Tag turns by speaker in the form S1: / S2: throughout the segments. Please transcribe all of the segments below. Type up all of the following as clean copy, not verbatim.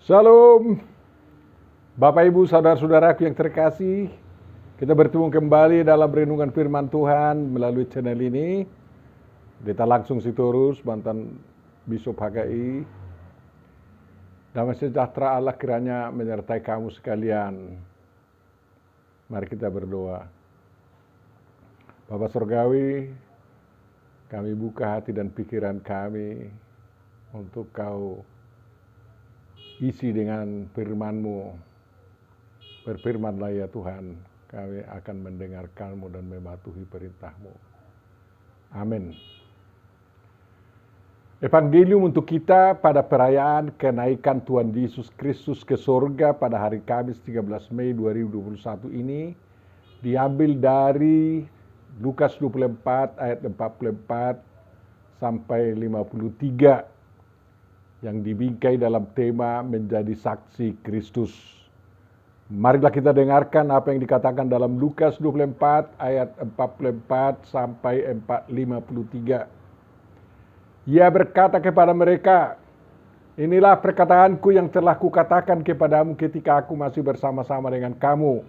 S1: Shalom, Bapak Ibu Saudara-saudaraku yang terkasih. Kita bertemu kembali dalam renungan firman Tuhan melalui channel ini. Kita langsung Sitorus, mantan Bishop HKI. Damai sejahtera Allah kiranya menyertai kamu sekalian. Mari kita berdoa. Bapa Surgawi, kami buka hati dan pikiran kami untuk Kau isi dengan firman-Mu. Berfirmanlah ya Tuhan, kami akan mendengarkan-Mu dan mematuhi perintah-Mu. Amin. Evangelium untuk kita pada perayaan kenaikan Tuhan Yesus Kristus ke surga pada hari Kamis 13 Mei 2021 ini diambil dari Lukas 24 ayat 44 sampai 53 yang dibingkai dalam tema menjadi saksi Kristus. Marilah kita dengarkan apa yang dikatakan dalam Lukas 24 ayat 44 sampai 53. Ia berkata kepada mereka, "Inilah perkataanku yang telah kukatakan kepadamu ketika aku masih bersama-sama dengan kamu,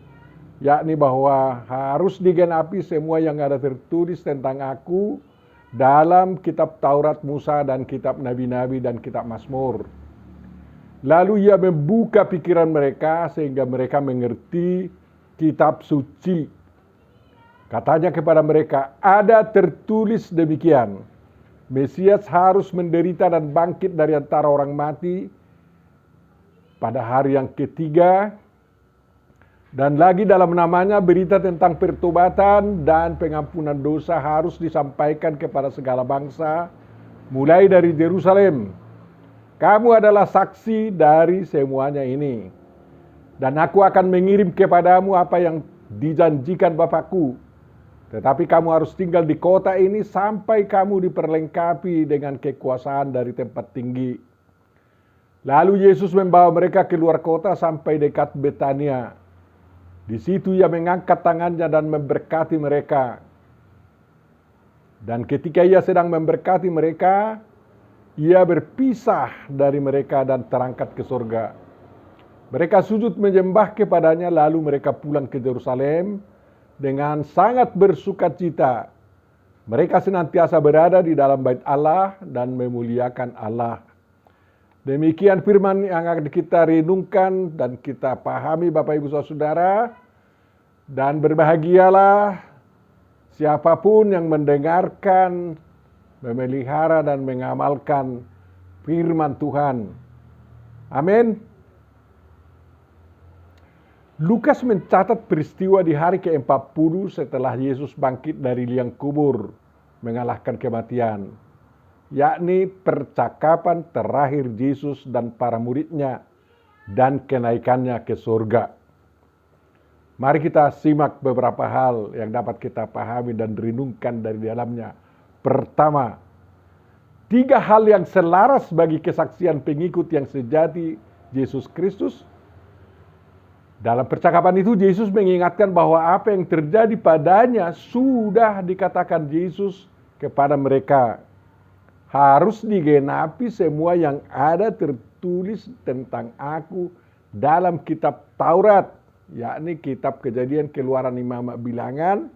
S1: yakni bahwa harus digenapi semua yang ada tertulis tentang aku dalam kitab Taurat Musa dan kitab Nabi-Nabi dan kitab Mazmur." Lalu ia membuka pikiran mereka sehingga mereka mengerti kitab suci. Katanya kepada mereka, ada tertulis demikian, Mesias harus menderita dan bangkit dari antara orang mati pada hari yang ketiga, dan lagi dalam namanya berita tentang pertobatan dan pengampunan dosa harus disampaikan kepada segala bangsa, mulai dari Yerusalem. Kamu adalah saksi dari semuanya ini. Dan aku akan mengirim kepadamu apa yang dijanjikan Bapakku. Tetapi kamu harus tinggal di kota ini sampai kamu diperlengkapi dengan kekuasaan dari tempat tinggi. Lalu Yesus membawa mereka keluar kota sampai dekat Betania. Di situ ia mengangkat tangannya dan memberkati mereka. Dan ketika ia sedang memberkati mereka, ia berpisah dari mereka dan terangkat ke surga. Mereka sujud menyembah kepadanya, lalu mereka pulang ke Yerusalem dengan sangat bersukacita. Mereka senantiasa berada di dalam bait Allah dan memuliakan Allah. Demikian firman yang akan kita renungkan dan kita pahami Bapak Ibu Saudara. Dan berbahagialah siapapun yang mendengarkan, memelihara dan mengamalkan firman Tuhan. Amin. Lukas mencatat peristiwa di hari ke-40 setelah Yesus bangkit dari liang kubur, mengalahkan kematian, yakni percakapan terakhir Yesus dan para muridnya dan kenaikannya ke surga. Mari kita simak beberapa hal yang dapat kita pahami dan renungkan dari dalamnya. Pertama, 3 hal yang selaras bagi kesaksian pengikut yang sejati Yesus Kristus. Dalam percakapan itu Yesus mengingatkan bahwa apa yang terjadi padanya sudah dikatakan Yesus kepada mereka. Harus digenapi semua yang ada tertulis tentang aku dalam kitab Taurat, yakni kitab Kejadian, Keluaran, Imam, Bilangan,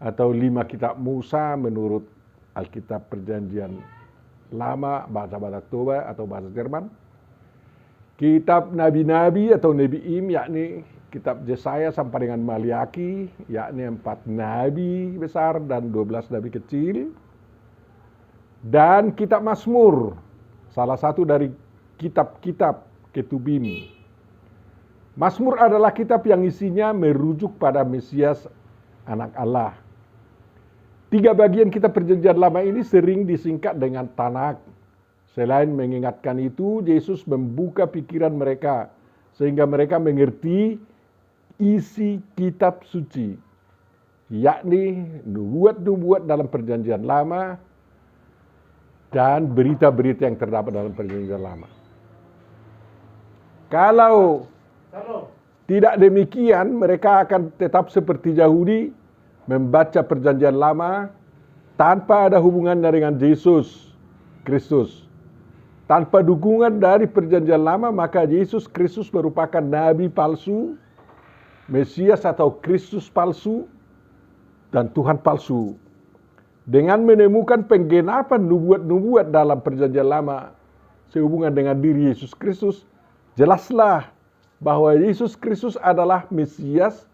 S1: atau 5 kitab Musa menurut Alkitab Perjanjian Lama, bahasa Toba atau bahasa Jerman. Kitab Nabi-Nabi atau Nebi'im, yakni kitab Yesaya sampai dengan Maliaki, yakni 4 nabi besar dan 12 nabi kecil. Dan kitab Mazmur, salah satu dari kitab-kitab Ketubim. Mazmur adalah kitab yang isinya merujuk pada Mesias, anak Allah. 3 bagian kitab Perjanjian Lama ini sering disingkat dengan Tanakh. Selain mengingatkan itu, Yesus membuka pikiran mereka sehingga mereka mengerti isi kitab suci, yakni nubuat-nubuat dalam Perjanjian Lama dan berita-berita yang terdapat dalam Perjanjian Lama. Kalau tidak demikian, mereka akan tetap seperti Yahudi, membaca Perjanjian Lama tanpa ada hubungannya dengan Yesus Kristus. Tanpa dukungan dari perjanjian lama, maka Yesus Kristus merupakan nabi palsu, Mesias atau Kristus palsu, dan Tuhan palsu. Dengan menemukan penggenapan nubuat-nubuat dalam perjanjian lama sehubungan dengan diri Yesus Kristus, jelaslah bahwa Yesus Kristus adalah Mesias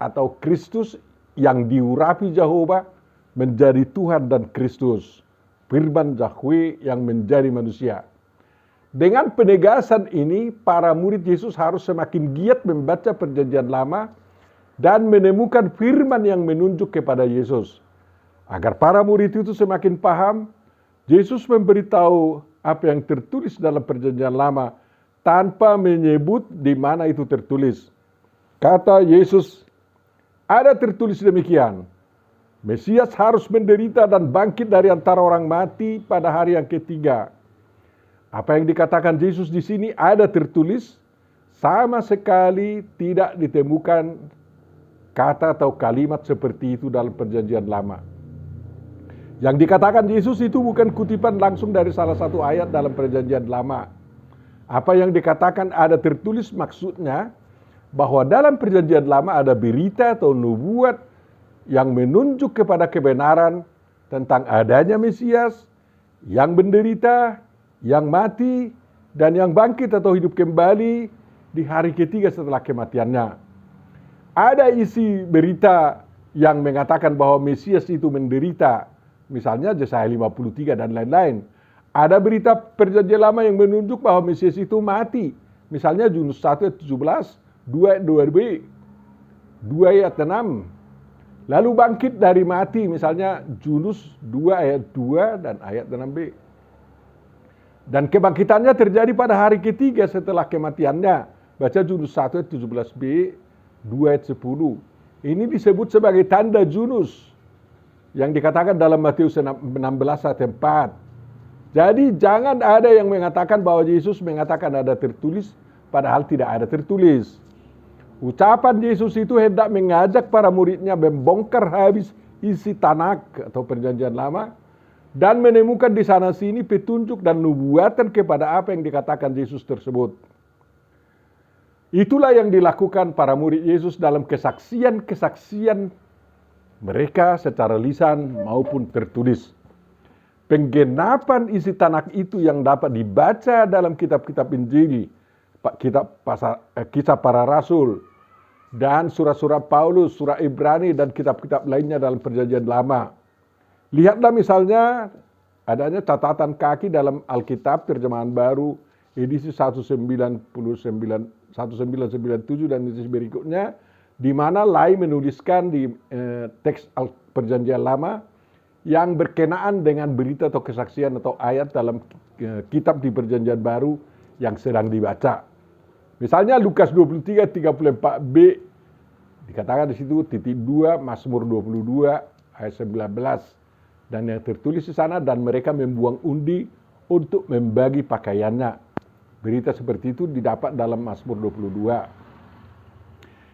S1: atau Kristus yang diurapi Jehovah menjadi Tuhan dan Kristus, firman Yahweh yang menjadi manusia. Dengan penegasan ini, para murid Yesus harus semakin giat membaca perjanjian lama dan menemukan firman yang menunjuk kepada Yesus. Agar para murid itu semakin paham, Yesus memberitahu apa yang tertulis dalam perjanjian lama tanpa menyebut di mana itu tertulis. Kata Yesus, ada tertulis demikian, Mesias harus menderita dan bangkit dari antara orang mati pada hari yang ketiga. Apa yang dikatakan Yesus di sini ada tertulis, sama sekali tidak ditemukan kata atau kalimat seperti itu dalam perjanjian lama. Yang dikatakan Yesus itu bukan kutipan langsung dari salah satu ayat dalam perjanjian lama. Apa yang dikatakan ada tertulis maksudnya bahwa dalam perjanjian lama ada berita atau nubuat yang menunjuk kepada kebenaran tentang adanya Mesias yang menderita, yang mati, dan yang bangkit atau hidup kembali di hari ketiga setelah kematiannya. Ada isi berita yang mengatakan bahwa Mesias itu menderita, misalnya Yesaya 53 dan lain-lain. Ada berita perjanjian lama yang menunjuk bahwa Mesias itu mati, misalnya Yunus 1 ayat 17, 2 ayat 2b, 2 ayat 6. Lalu bangkit dari mati, misalnya Yunus 2 ayat 2 dan ayat 6b. Dan kebangkitannya terjadi pada hari ketiga setelah kematiannya. Baca Yunus 1 ayat 17b, 2 ayat 10. Ini disebut sebagai tanda Yunus yang dikatakan dalam Matius 16 ayat 4. Jadi jangan ada yang mengatakan bahwa Yesus mengatakan ada tertulis, padahal tidak ada tertulis. Ucapan Yesus itu hendak mengajak para muridnya membongkar habis isi Tanakh atau perjanjian lama dan menemukan di sana sini petunjuk dan nubuatan kepada apa yang dikatakan Yesus tersebut. Itulah yang dilakukan para murid Yesus dalam kesaksian-kesaksian mereka secara lisan maupun tertulis. Penggenapan isi Tanakh itu yang dapat dibaca dalam kitab-kitab Injil, kisah para rasul, dan surat-surat Paulus, surat Ibrani, dan kitab-kitab lainnya dalam perjanjian lama. Lihatlah misalnya adanya catatan kaki dalam Alkitab terjemahan baru edisi 1997 dan edisi berikutnya, di mana Lai menuliskan di teks perjanjian lama yang berkenaan dengan berita atau kesaksian atau ayat dalam kitab di perjanjian baru yang sedang dibaca. Misalnya Lukas 23 34b dikatakan di situ titik 2 Mazmur 22 ayat 19 dan yang tertulis di sana, dan mereka membuang undi untuk membagi pakaiannya. Berita seperti itu didapat dalam Mazmur 22.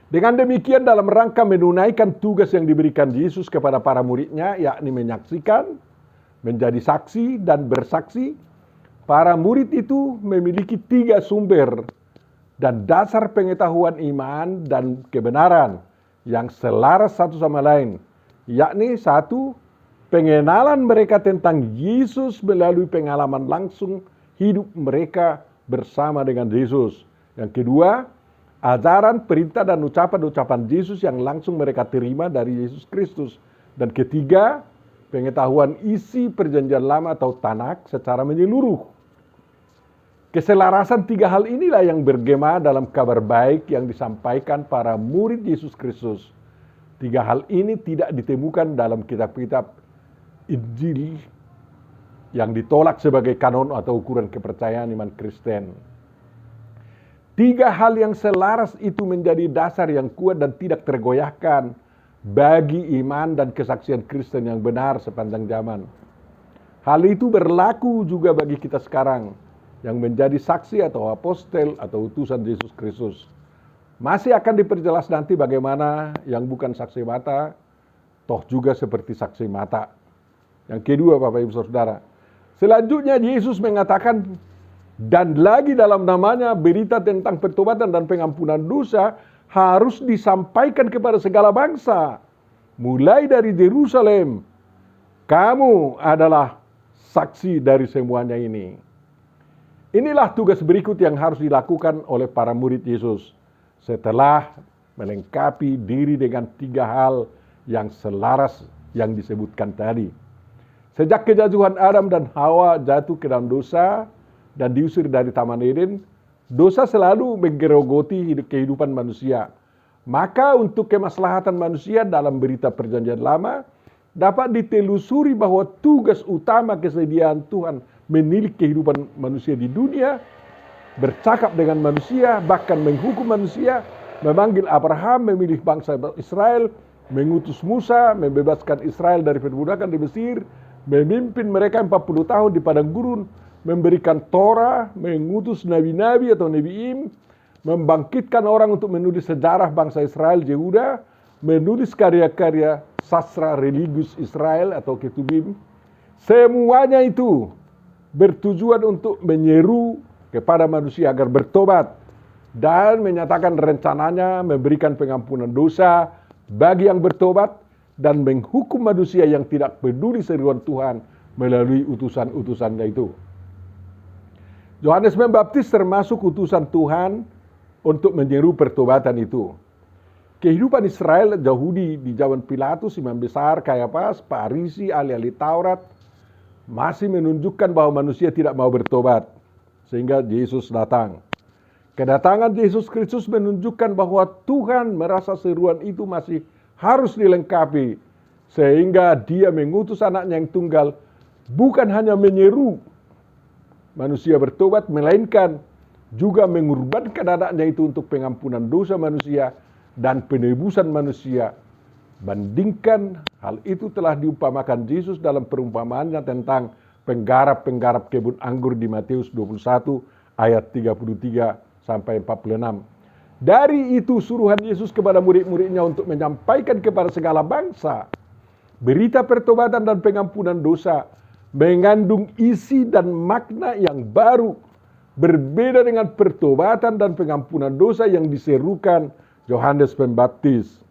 S1: Dengan demikian dalam rangka menunaikan tugas yang diberikan Yesus kepada para muridnya, yakni menyaksikan, menjadi saksi, dan bersaksi, para murid itu memiliki 3 sumber dan dasar pengetahuan iman dan kebenaran yang selaras satu sama lain, yakni 1, pengenalan mereka tentang Yesus melalui pengalaman langsung hidup mereka bersama dengan Yesus. Yang kedua, ajaran, perintah, dan ucapan-ucapan Yesus yang langsung mereka terima dari Yesus Kristus. Dan ketiga, pengetahuan isi perjanjian lama atau Tanakh secara menyeluruh. Keselarasan 3 hal inilah yang bergema dalam kabar baik yang disampaikan para murid Yesus Kristus. 3 hal ini tidak ditemukan dalam kitab-kitab Injil yang ditolak sebagai kanon atau ukuran kepercayaan iman Kristen. 3 hal yang selaras itu menjadi dasar yang kuat dan tidak tergoyahkan bagi iman dan kesaksian Kristen yang benar sepanjang zaman. Hal itu berlaku juga bagi kita sekarang yang menjadi saksi atau apostel atau utusan Yesus Kristus. Masih akan diperjelas nanti bagaimana yang bukan saksi mata, toh juga seperti saksi mata. Yang kedua, Bapak Ibu Saudara, Selanjutnya Yesus mengatakan, dan lagi dalam namanya berita tentang pertobatan dan pengampunan dosa harus disampaikan kepada segala bangsa. Mulai dari Yerusalem, kamu adalah saksi dari semuanya ini. Inilah tugas berikut yang harus dilakukan oleh para murid Yesus setelah melengkapi diri dengan 3 hal yang selaras yang disebutkan tadi. Sejak kejatuhan Adam dan Hawa jatuh ke dalam dosa dan diusir dari Taman Eden, dosa selalu menggerogoti kehidupan manusia. Maka untuk kemaslahatan manusia dalam berita perjanjian lama, dapat ditelusuri bahwa tugas utama kesediaan Tuhan menilik kehidupan manusia di dunia, bercakap dengan manusia, bahkan menghukum manusia, memanggil Abraham, memilih bangsa Israel, mengutus Musa, membebaskan Israel dari perbudakan di Mesir, memimpin mereka 40 tahun di padang gurun, memberikan Torah, mengutus nabi-nabi atau nebiim, membangkitkan orang untuk menulis sejarah bangsa Israel, Yehuda, menulis karya-karya sastra religius Israel atau Ketubim. Semuanya itu bertujuan untuk menyeru kepada manusia agar bertobat dan menyatakan rencananya memberikan pengampunan dosa bagi yang bertobat dan menghukum manusia yang tidak peduli seruan Tuhan melalui utusan-utusannya itu. Yohanes Pembaptis termasuk utusan Tuhan untuk menyeru pertobatan itu. Kehidupan Israel Yahudi di zaman Pilatus, Imam Besar, Kayafas, Farisi, ahli-ahli Taurat masih menunjukkan bahwa manusia tidak mau bertobat, sehingga Yesus datang. Kedatangan Yesus Kristus menunjukkan bahwa Tuhan merasa seruan itu masih harus dilengkapi, sehingga Dia mengutus anaknya yang tunggal bukan hanya menyeru manusia bertobat, melainkan juga mengorbankan anaknya itu untuk pengampunan dosa manusia dan penebusan manusia. Bandingkan hal itu telah diumpamakan Yesus dalam perumpamaannya tentang penggarap-penggarap kebun anggur di Matius 21 ayat 33 sampai 46. Dari itu suruhan Yesus kepada murid-muridnya untuk menyampaikan kepada segala bangsa berita pertobatan dan pengampunan dosa, mengandung isi dan makna yang baru, berbeda dengan pertobatan dan pengampunan dosa yang diserukan Yohanes Pembaptis.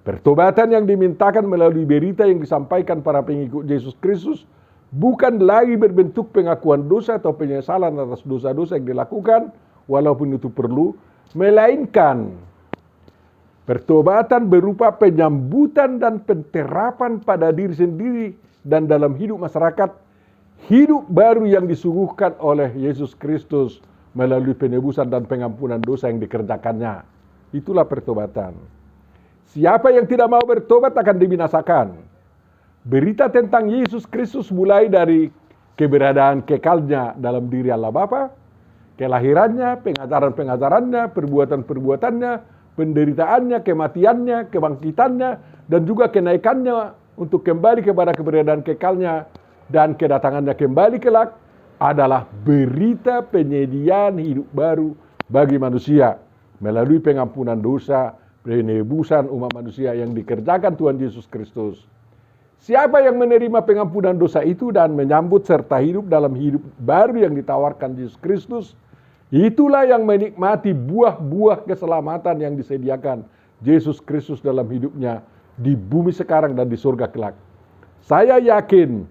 S1: Pertobatan yang dimintakan melalui berita yang disampaikan para pengikut Yesus Kristus bukan lagi berbentuk pengakuan dosa atau penyesalan atas dosa-dosa yang dilakukan, walaupun itu perlu, melainkan pertobatan berupa penyambutan dan penterapan pada diri sendiri dan dalam hidup masyarakat, hidup baru yang disuguhkan oleh Yesus Kristus melalui penebusan dan pengampunan dosa yang dikerjakannya. Itulah pertobatan. Siapa yang tidak mau bertobat akan dibinasakan. Berita tentang Yesus Kristus mulai dari keberadaan kekalnya dalam diri Allah Bapa, kelahirannya, pengajaran-pengajarannya, perbuatan-perbuatannya, penderitaannya, kematiannya, kebangkitannya, dan juga kenaikannya untuk kembali kepada keberadaan kekalnya dan kedatangannya kembali kelak adalah berita penyediaan hidup baru bagi manusia melalui pengampunan dosa, penebusan umat manusia yang dikerjakan Tuhan Yesus Kristus. Siapa yang menerima pengampunan dosa itu dan menyambut serta hidup dalam hidup baru yang ditawarkan Yesus Kristus, itulah yang menikmati buah-buah keselamatan yang disediakan Yesus Kristus dalam hidupnya di bumi sekarang dan di surga kelak. Saya yakin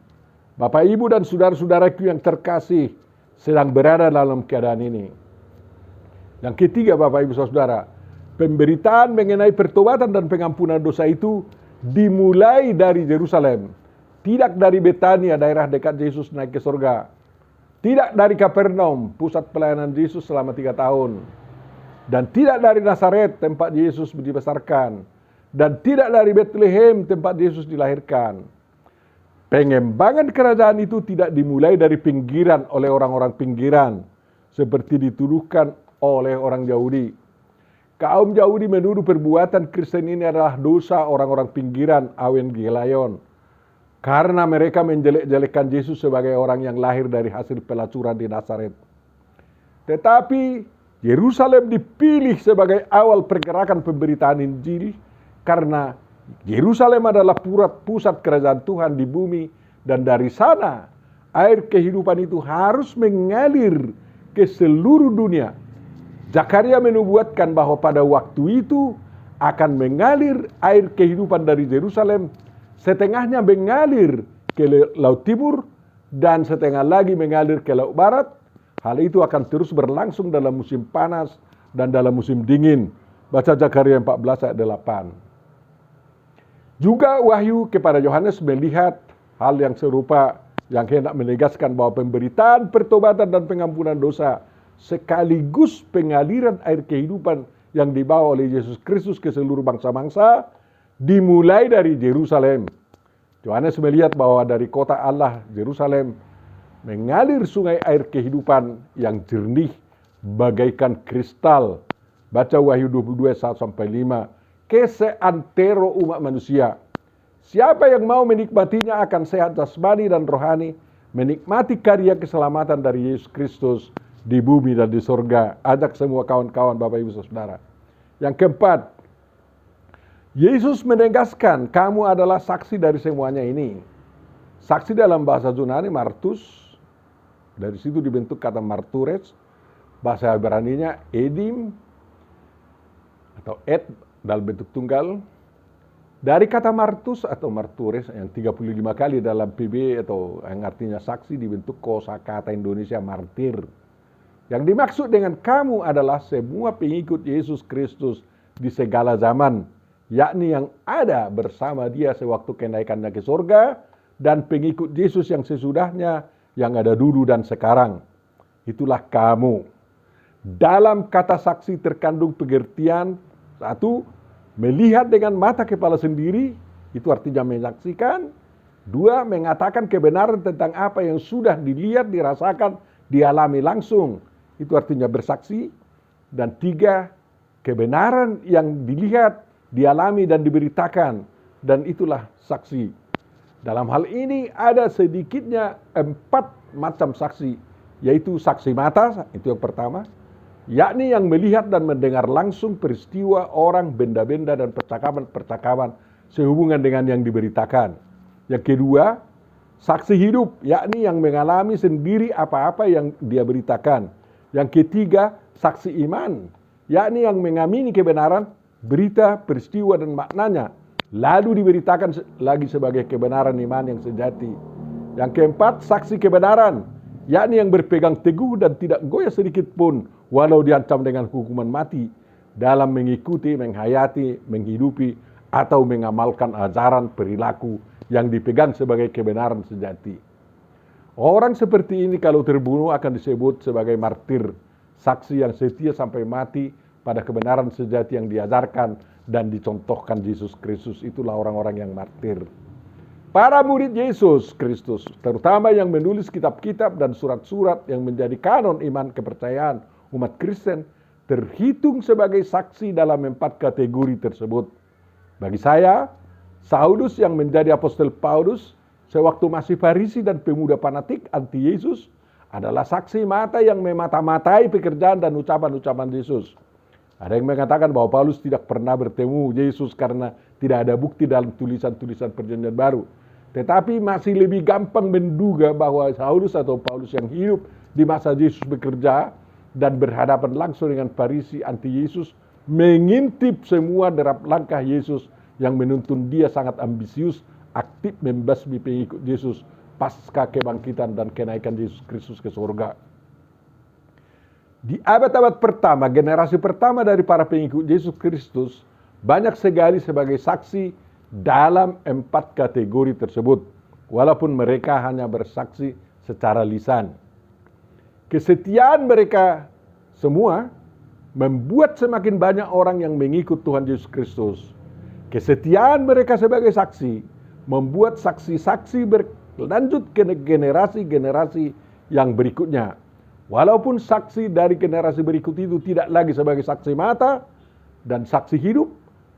S1: Bapak, Ibu, dan saudara-saudaraku yang terkasih sedang berada dalam keadaan ini. Yang ketiga, Bapak, Ibu, saudara, pemberitaan mengenai pertobatan dan pengampunan dosa itu dimulai dari Yerusalem, tidak dari Betania, daerah dekat Yesus naik ke surga, tidak dari Kapernaum, pusat pelayanan Yesus selama 3 tahun, dan tidak dari Nazaret, tempat Yesus dibesarkan, dan tidak dari Bethlehem, tempat Yesus dilahirkan. Pengembangan kerajaan itu tidak dimulai dari pinggiran oleh orang-orang pinggiran, seperti dituduhkan oleh orang Yahudi. Kaum Yahudi menuduh perbuatan Kristen ini adalah dosa orang-orang pinggiran Awen Gelayon, karena mereka menjelek-jelekkan Yesus sebagai orang yang lahir dari hasil pelacuran di Nazaret. Tetapi Yerusalem dipilih sebagai awal pergerakan pemberitaan Injil karena Yerusalem adalah pusat kerajaan Tuhan di bumi, dan dari sana Air kehidupan itu harus mengalir ke seluruh dunia. Zakaria menubuatkan bahwa pada waktu itu akan mengalir air kehidupan dari Yerusalem, setengahnya mengalir ke Laut Timur dan setengah lagi mengalir ke Laut Barat. Hal itu akan terus berlangsung dalam musim panas dan dalam musim dingin. Baca Zakaria 14 ayat 8. Juga Wahyu kepada Yohanes melihat hal yang serupa, yang hendak menegaskan bahwa pemberitaan pertobatan dan pengampunan dosa sekaligus pengaliran air kehidupan yang dibawa oleh Yesus Kristus ke seluruh bangsa-bangsa dimulai dari Yerusalem. Yohanes melihat bahwa dari kota Allah, Yerusalem, mengalir sungai air kehidupan yang jernih bagaikan kristal. Baca Wahyu 22 1-5. Ke seantero umat manusia. Siapa yang mau menikmatinya akan sehat jasmani dan rohani, menikmati karya keselamatan dari Yesus Kristus di bumi dan di surga. Ajak semua kawan-kawan, Bapak Ibu Saudara. Yang keempat, Yesus menegaskan kamu adalah saksi dari semuanya ini. Saksi dalam bahasa Yunani martus, dari situ dibentuk kata martures, bahasa Ibraninya edim atau ed dalam bentuk tunggal. Dari kata martus atau martures yang 35 kali dalam PB atau yang artinya saksi dibentuk kosakata Indonesia martir. Yang dimaksud dengan kamu adalah semua pengikut Yesus Kristus di segala zaman, yakni yang ada bersama dia sewaktu kenaikannya ke surga dan pengikut Yesus yang sesudahnya yang ada dulu dan sekarang. Itulah kamu. Dalam kata saksi terkandung pengertian, satu, melihat dengan mata kepala sendiri, itu artinya menyaksikan. Dua, mengatakan kebenaran tentang apa yang sudah dilihat, dirasakan, dialami langsung. Itu artinya bersaksi. Dan tiga, kebenaran yang dilihat, dialami dan diberitakan. Dan itulah saksi. Dalam hal ini ada sedikitnya 4 macam saksi. Yaitu saksi mata, itu yang pertama. Yakni yang melihat dan mendengar langsung peristiwa orang, benda-benda, dan percakapan-percakapan sehubungan dengan yang diberitakan. Yang kedua, saksi hidup, yakni yang mengalami sendiri apa-apa yang dia beritakan. Yang ketiga, saksi iman, yakni yang mengamini kebenaran, berita, peristiwa, dan maknanya, lalu diberitakan lagi sebagai kebenaran iman yang sejati. Yang keempat, saksi kebenaran, yakni yang berpegang teguh dan tidak goyah sedikit pun, walau diancam dengan hukuman mati, dalam mengikuti, menghayati, menghidupi, atau mengamalkan ajaran perilaku yang dipegang sebagai kebenaran sejati. Orang seperti ini kalau terbunuh akan disebut sebagai martir, saksi yang setia sampai mati pada kebenaran sejati yang diajarkan dan dicontohkan Yesus Kristus. Itulah orang-orang yang martir. Para murid Yesus Kristus, terutama yang menulis kitab-kitab dan surat-surat yang menjadi kanon iman kepercayaan umat Kristen, terhitung sebagai saksi dalam 4 kategori tersebut. Bagi saya, Saulus yang menjadi apostol Paulus sewaktu masih Farisi dan pemuda fanatik anti Yesus adalah saksi mata yang memata-matai pekerjaan dan ucapan-ucapan Yesus. Ada yang mengatakan bahwa Paulus tidak pernah bertemu Yesus karena tidak ada bukti dalam tulisan-tulisan Perjanjian Baru. Tetapi masih lebih gampang menduga bahwa Saulus atau Paulus yang hidup di masa Yesus bekerja dan berhadapan langsung dengan Farisi anti Yesus, mengintip semua derap langkah Yesus yang menuntun dia sangat ambisius, aktif membasmi pengikut Yesus pasca kebangkitan dan kenaikan Yesus Kristus ke surga. Di abad-abad pertama, generasi pertama dari para pengikut Yesus Kristus banyak sekali sebagai saksi dalam 4 kategori tersebut, walaupun mereka hanya bersaksi secara lisan. Kesetiaan mereka semua membuat semakin banyak orang yang mengikut Tuhan Yesus Kristus. Kesetiaan mereka sebagai saksi membuat saksi-saksi berlanjut ke generasi-generasi yang berikutnya. Walaupun saksi dari generasi berikut itu tidak lagi sebagai saksi mata dan saksi hidup,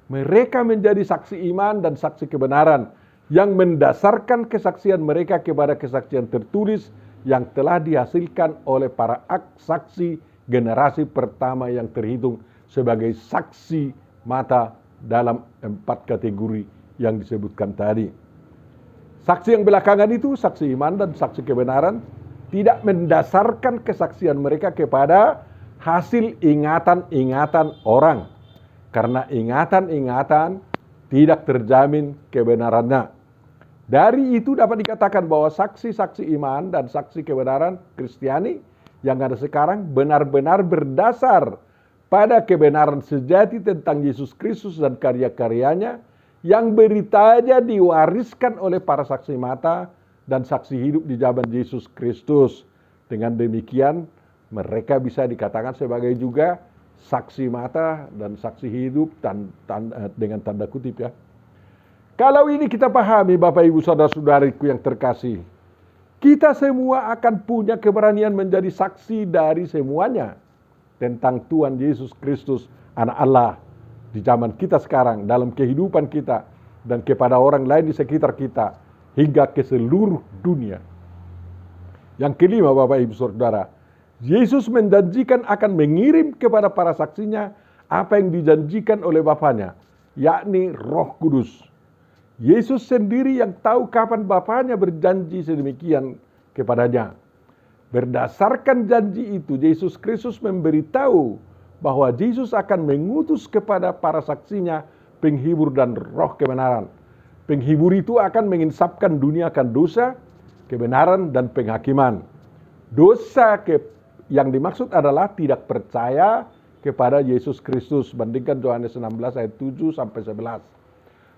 S1: mereka menjadi saksi iman dan saksi kebenaran yang mendasarkan kesaksian mereka kepada kesaksian tertulis yang telah dihasilkan oleh para saksi generasi pertama yang terhitung sebagai saksi mata dalam 4 kategori yang disebutkan tadi. Saksi yang belakangan itu, saksi iman dan saksi kebenaran, tidak mendasarkan kesaksian mereka kepada hasil ingatan-ingatan orang. Karena ingatan-ingatan tidak terjamin kebenarannya. Dari itu dapat dikatakan bahwa saksi-saksi iman dan saksi kebenaran Kristiani yang ada sekarang benar-benar berdasar pada kebenaran sejati tentang Yesus Kristus dan karya-karyanya yang beritanya diwariskan oleh para saksi mata dan saksi hidup di zaman Yesus Kristus. Dengan demikian mereka bisa dikatakan sebagai juga saksi mata dan saksi hidup dengan tanda kutip ya. Kalau ini kita pahami Bapak Ibu Saudara-saudariku yang terkasih, kita semua akan punya keberanian menjadi saksi dari semuanya tentang Tuhan Yesus Kristus, Anak Allah, di zaman kita sekarang, dalam kehidupan kita, dan kepada orang lain di sekitar kita, hingga ke seluruh dunia. Yang kelima Bapak Ibu Saudara, Yesus menjanjikan akan mengirim kepada para saksinya apa yang dijanjikan oleh Bapanya, yakni Roh Kudus. Yesus sendiri yang tahu kapan Bapanya berjanji sedemikian kepadanya. Berdasarkan janji itu, Yesus Kristus memberitahu bahwa Yesus akan mengutus kepada para saksinya penghibur dan roh kebenaran. Penghibur itu akan menginsapkan dunia akan dosa, kebenaran, dan penghakiman. Dosa yang dimaksud adalah tidak percaya kepada Yesus Kristus. Bandingkan Yohanes 16 ayat 7 sampai 11.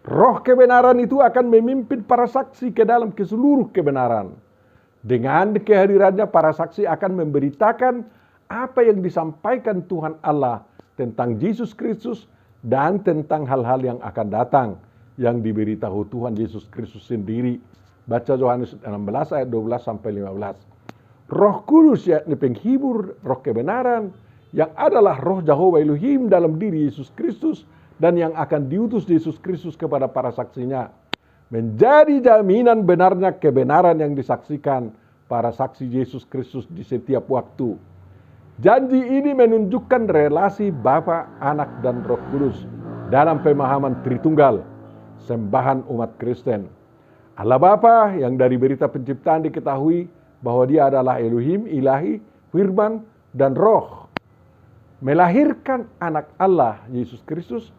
S1: Roh kebenaran itu akan memimpin para saksi ke dalam ke seluruh kebenaran. Dengan kehadirannya para saksi akan memberitakan apa yang disampaikan Tuhan Allah tentang Yesus Kristus dan tentang hal-hal yang akan datang yang diberitahu Tuhan Yesus Kristus sendiri. Baca Yohanes 16 ayat 12 sampai 15. Roh Kudus yakni penghibur roh kebenaran yang adalah roh Jehovah Elohim dalam diri Yesus Kristus dan yang akan diutus Yesus Kristus kepada para saksinya. Menjadi jaminan benarnya kebenaran yang disaksikan para saksi Yesus Kristus di setiap waktu. Janji ini menunjukkan relasi Bapa, Anak, dan Roh Kudus dalam pemahaman Tritunggal, sembahan umat Kristen. Allah Bapa yang dari berita penciptaan diketahui bahwa Dia adalah Elohim, Ilahi, Firman, dan Roh. Melahirkan anak Allah, Yesus Kristus,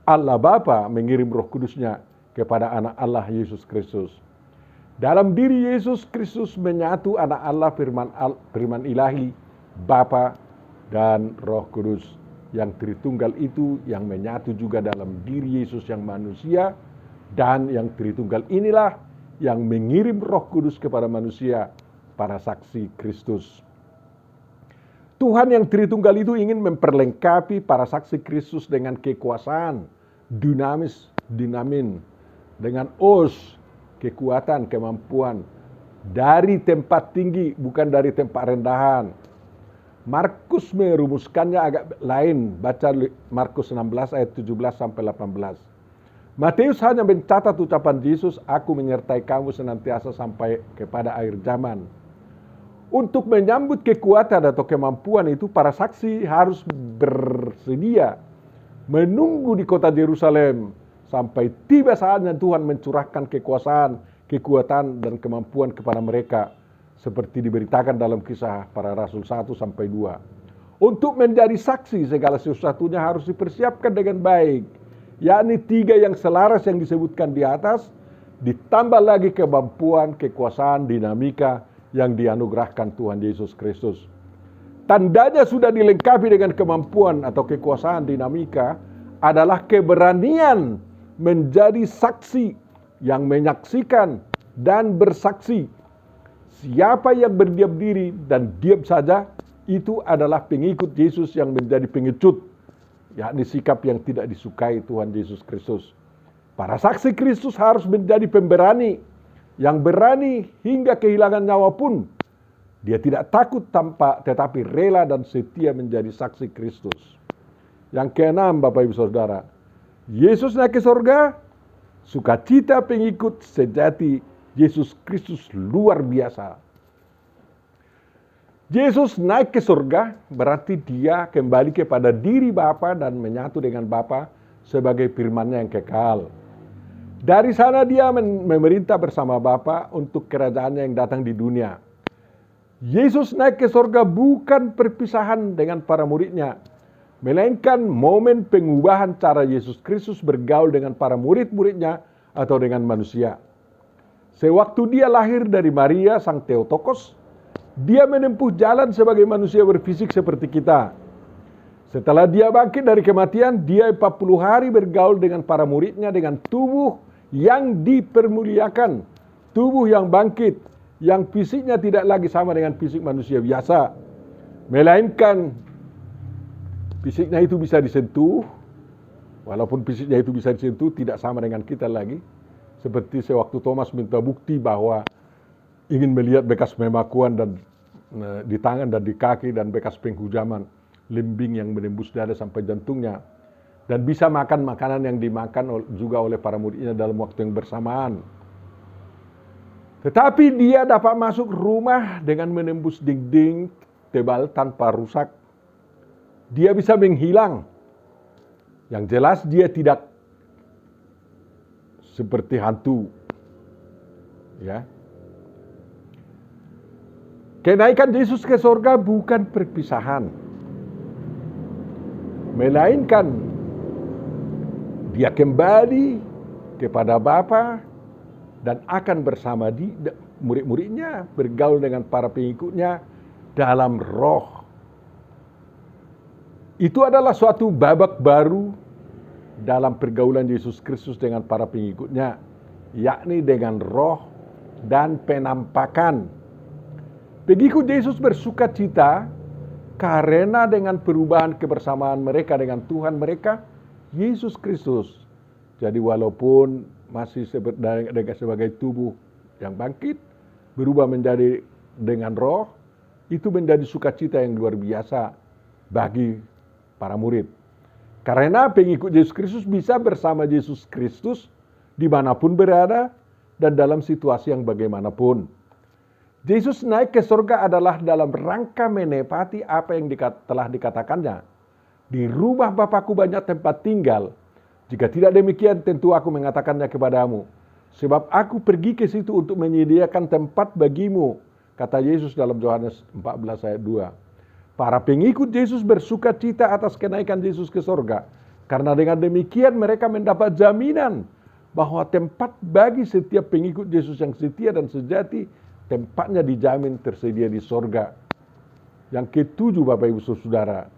S1: Allah Bapa mengirim Roh Kudusnya kepada anak Allah Yesus Kristus. Dalam diri Yesus Kristus menyatu anak Allah firman ilahi, Bapa dan Roh Kudus. Yang Tritunggal itu yang menyatu juga dalam diri Yesus yang manusia, dan yang Tritunggal inilah yang mengirim Roh Kudus kepada manusia, para saksi Kristus. Tuhan yang Tritunggal itu ingin memperlengkapi para saksi Kristus dengan kekuasaan, dinamin, dengan kekuatan, kemampuan dari tempat tinggi, bukan dari tempat rendahan. Markus merumuskannya agak lain. Baca Markus 16 ayat 17 sampai 18. Matius hanya mencatat ucapan Yesus, "Aku menyertai kamu senantiasa sampai kepada akhir zaman." Untuk menyambut kekuatan atau kemampuan itu, para saksi harus bersedia menunggu di kota Yerusalem sampai tiba saatnya Tuhan mencurahkan kekuasaan, kekuatan, dan kemampuan kepada mereka. Seperti diberitakan dalam Kisah Para Rasul 1 sampai 2. Untuk menjadi saksi, segala sesuatunya harus dipersiapkan dengan baik. Yakni 3 yang selaras yang disebutkan di atas, ditambah lagi kemampuan, kekuasaan, dinamika yang dianugerahkan Tuhan Yesus Kristus. Tandanya sudah dilengkapi dengan kemampuan atau kekuasaan, dinamika, adalah keberanian menjadi saksi yang menyaksikan dan bersaksi. Siapa yang berdiam diri dan diam saja, itu adalah pengikut Yesus yang menjadi pengecut, yakni sikap yang tidak disukai Tuhan Yesus Kristus. Para saksi Kristus harus menjadi pemberani, yang berani hingga kehilangan nyawa pun. Dia tidak takut tetapi rela dan setia menjadi saksi Kristus. Yang keenam Bapak Ibu Saudara, Yesus naik ke sorga, sukacita pengikut sejati Yesus Kristus luar biasa. Yesus naik ke surga berarti Dia kembali kepada diri Bapa dan menyatu dengan Bapa sebagai firman-Nya yang kekal. Dari sana dia memerintah bersama Bapa untuk kerajaannya yang datang di dunia. Yesus naik ke sorga bukan perpisahan dengan para muridnya, melainkan momen pengubahan cara Yesus Kristus bergaul dengan para murid-muridnya atau dengan manusia. Sewaktu dia lahir dari Maria, sang Theotokos, dia menempuh jalan sebagai manusia berfisik seperti kita. Setelah dia bangkit dari kematian, dia 40 hari bergaul dengan para muridnya dengan tubuh yang dipermuliakan, tubuh yang bangkit, yang fisiknya tidak lagi sama dengan fisik manusia biasa, melainkan fisiknya itu bisa disentuh, walaupun fisiknya itu bisa disentuh, tidak sama dengan kita lagi. Seperti sewaktu Thomas minta bukti bahwa ingin melihat bekas pemakuan dan di tangan dan di kaki dan bekas penghujaman lembing yang menembus dada sampai jantungnya, dan bisa makan makanan yang dimakan juga oleh para muridnya dalam waktu yang bersamaan. Tetapi dia dapat masuk rumah dengan menembus dinding tebal tanpa rusak. Dia bisa menghilang. Yang jelas dia tidak seperti hantu. Ya. Kenaikan Yesus ke sorga bukan perpisahan, melainkan dia kembali kepada Bapa dan akan bersama murid-muridnya, bergaul dengan para pengikutnya dalam roh. Itu adalah suatu babak baru dalam pergaulan Yesus Kristus dengan para pengikutnya, yakni dengan roh dan penampakan. Pengikut Yesus bersuka cita karena dengan perubahan kebersamaan mereka dengan Tuhan mereka, Yesus Kristus. Jadi walaupun masih sebagai tubuh yang bangkit, berubah menjadi dengan roh, itu menjadi sukacita yang luar biasa bagi para murid. Karena pengikut Yesus Kristus bisa bersama Yesus Kristus dimanapun berada dan dalam situasi yang bagaimanapun. Yesus naik ke surga adalah dalam rangka menepati apa yang telah dikatakannya. Di rumah Bapakku banyak tempat tinggal. Jika tidak demikian, tentu aku mengatakannya kepadamu. Sebab aku pergi ke situ untuk menyediakan tempat bagimu, kata Yesus dalam Yohanes 14 ayat 2. Para pengikut Yesus bersuka cita atas kenaikan Yesus ke surga. Karena dengan demikian mereka mendapat jaminan bahwa tempat bagi setiap pengikut Yesus yang setia dan sejati, tempatnya dijamin tersedia di surga. Yang ketujuh, Bapak Ibu Saudara,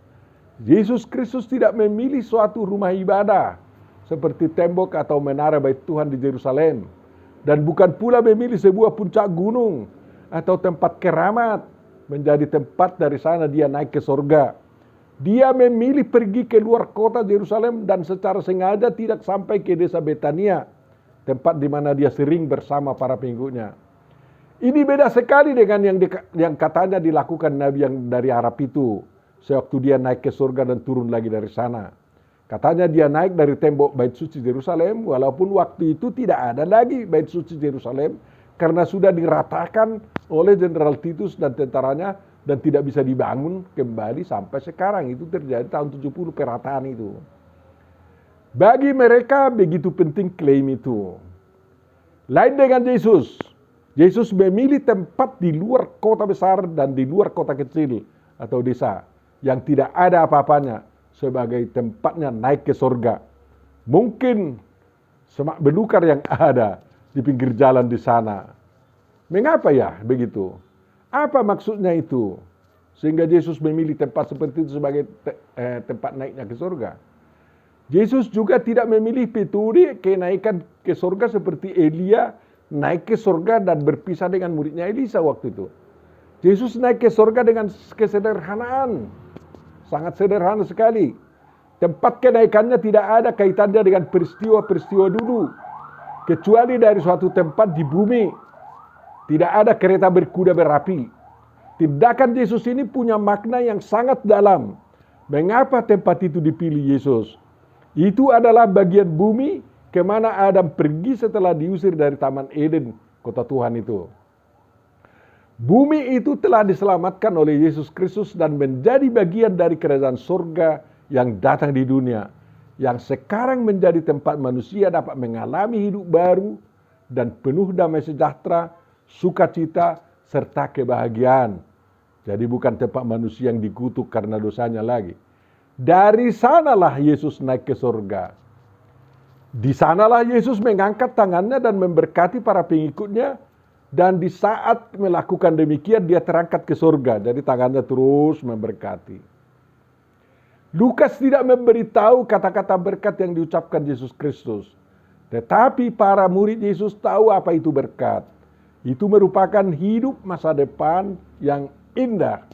S1: Yesus Kristus tidak memilih suatu rumah ibadah seperti tembok atau menara Bait Tuhan di Yerusalem, dan bukan pula memilih sebuah puncak gunung atau tempat keramat menjadi tempat dari sana dia naik ke surga. Dia memilih pergi ke luar kota Yerusalem dan secara sengaja tidak sampai ke desa Betania, tempat di mana dia sering bersama para pengikutnya. Ini beda sekali dengan yang katanya dilakukan Nabi yang dari Arab itu, sewaktu dia naik ke surga dan turun lagi dari sana. Katanya dia naik dari tembok Bait Suci Yerusalem, walaupun waktu itu tidak ada lagi Bait Suci Yerusalem, karena sudah diratakan oleh Jenderal Titus dan tentaranya dan tidak bisa dibangun kembali sampai sekarang. Itu terjadi tahun 70 perataan itu. Bagi mereka begitu penting klaim itu. Lain dengan Yesus. Yesus memilih tempat di luar kota besar dan di luar kota kecil atau desa yang tidak ada apa-apanya sebagai tempatnya naik ke surga. Mungkin semak belukar yang ada di pinggir jalan di sana. Mengapa ya begitu? Apa maksudnya itu? Sehingga Yesus memilih tempat seperti itu sebagai tempat naiknya ke surga. Yesus juga tidak memilih metode kenaikan ke surga seperti Elia naik ke surga dan berpisah dengan muridnya Elisa waktu itu. Yesus naik ke surga dengan kesederhanaan. Sangat sederhana sekali. Tempat kenaikannya tidak ada kaitannya dengan peristiwa-peristiwa dulu. Kecuali dari suatu tempat di bumi. Tidak ada kereta berkuda berapi. Tindakan Yesus ini punya makna yang sangat dalam. Mengapa tempat itu dipilih Yesus? Itu adalah bagian bumi kemana Adam pergi setelah diusir dari Taman Eden, kota Tuhan itu. Bumi itu telah diselamatkan oleh Yesus Kristus dan menjadi bagian dari kerajaan surga yang datang di dunia. yang sekarang menjadi tempat manusia dapat mengalami hidup baru dan penuh damai sejahtera, sukacita, serta kebahagiaan. Jadi bukan tempat manusia yang dikutuk karena dosanya lagi. Dari sanalah Yesus naik ke surga. Di sanalah Yesus mengangkat tangannya dan memberkati para pengikutnya. Dan di saat melakukan demikian dia terangkat ke surga. Jadi tangannya terus memberkati. Lukas tidak memberitahu kata-kata berkat yang diucapkan Yesus Kristus. Tetapi para murid Yesus tahu apa itu berkat. Itu merupakan hidup masa depan yang indah.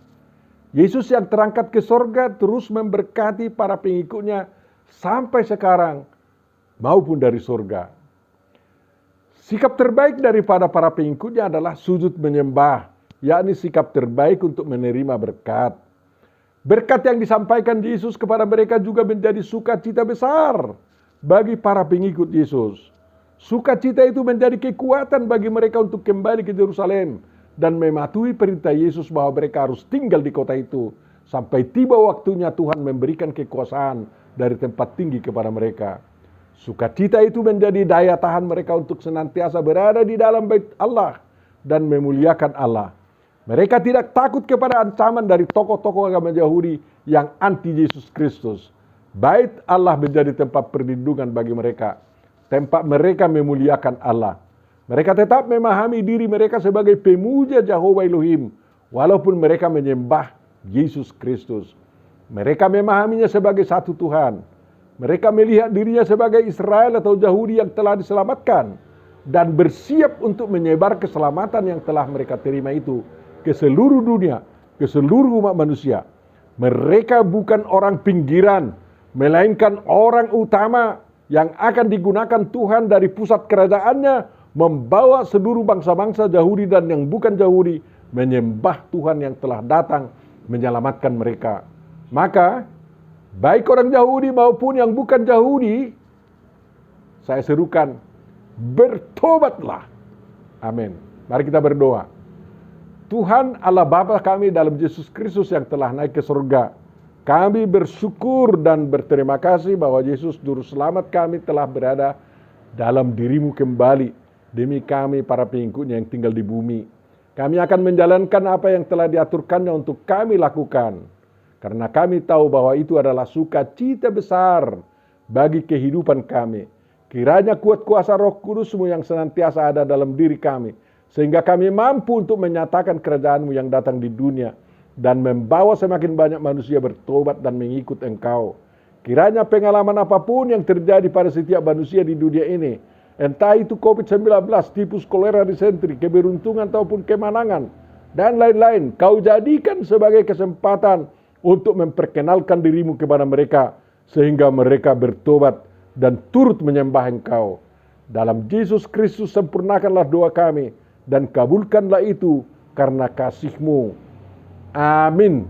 S1: Yesus yang terangkat ke surga terus memberkati para pengikutnya sampai sekarang maupun dari surga. Sikap terbaik daripada para pengikutnya adalah sujud menyembah, yakni sikap terbaik untuk menerima berkat. Berkat yang disampaikan Yesus kepada mereka juga menjadi sukacita besar bagi para pengikut Yesus. Sukacita itu menjadi kekuatan bagi mereka untuk kembali ke Yerusalem dan mematuhi perintah Yesus bahwa mereka harus tinggal di kota itu sampai tiba waktunya Tuhan memberikan kekuasaan dari tempat tinggi kepada mereka. Sukacita itu menjadi daya tahan mereka untuk senantiasa berada di dalam bait Allah dan memuliakan Allah. Mereka tidak takut kepada ancaman dari tokoh-tokoh agama Yahudi yang anti Yesus Kristus. Bait Allah menjadi tempat perlindungan bagi mereka, tempat mereka memuliakan Allah. Mereka tetap memahami diri mereka sebagai pemuja Jehovah Elohim, walaupun mereka menyembah Yesus Kristus. Mereka memahaminya sebagai satu Tuhan. Mereka melihat dirinya sebagai Israel atau Yahudi yang telah diselamatkan dan bersiap untuk menyebar keselamatan yang telah mereka terima itu ke seluruh dunia, ke seluruh umat manusia. Mereka bukan orang pinggiran, melainkan orang utama yang akan digunakan Tuhan dari pusat kerajaannya membawa seluruh bangsa-bangsa Yahudi dan yang bukan Yahudi menyembah Tuhan yang telah datang menyelamatkan mereka. Maka baik orang Yahudi maupun yang bukan Yahudi, saya serukan, bertobatlah. Amin. Mari kita berdoa. Tuhan Allah Bapa kami dalam Yesus Kristus yang telah naik ke surga, kami bersyukur dan berterima kasih bahwa Yesus Juru Selamat kami telah berada dalam dirimu kembali demi kami para pengikutnya yang tinggal di bumi. Kami akan menjalankan apa yang telah diaturkannya untuk kami lakukan. Karena kami tahu bahwa itu adalah sukacita besar bagi kehidupan kami. Kiranya kuat kuasa Roh Kudus-Mu yang senantiasa ada dalam diri kami, sehingga kami mampu untuk menyatakan kerajaan-Mu yang datang di dunia, dan membawa semakin banyak manusia bertobat dan mengikut Engkau. Kiranya pengalaman apapun yang terjadi pada setiap manusia di dunia ini, entah itu COVID-19, tipus, kolera, disentri, keberuntungan ataupun kemenangan, dan lain-lain, Kau jadikan sebagai kesempatan untuk memperkenalkan dirimu kepada mereka, sehingga mereka bertobat dan turut menyembah Engkau. Dalam Yesus Kristus sempurnakanlah doa kami, dan kabulkanlah itu karena kasih-Mu. Amin.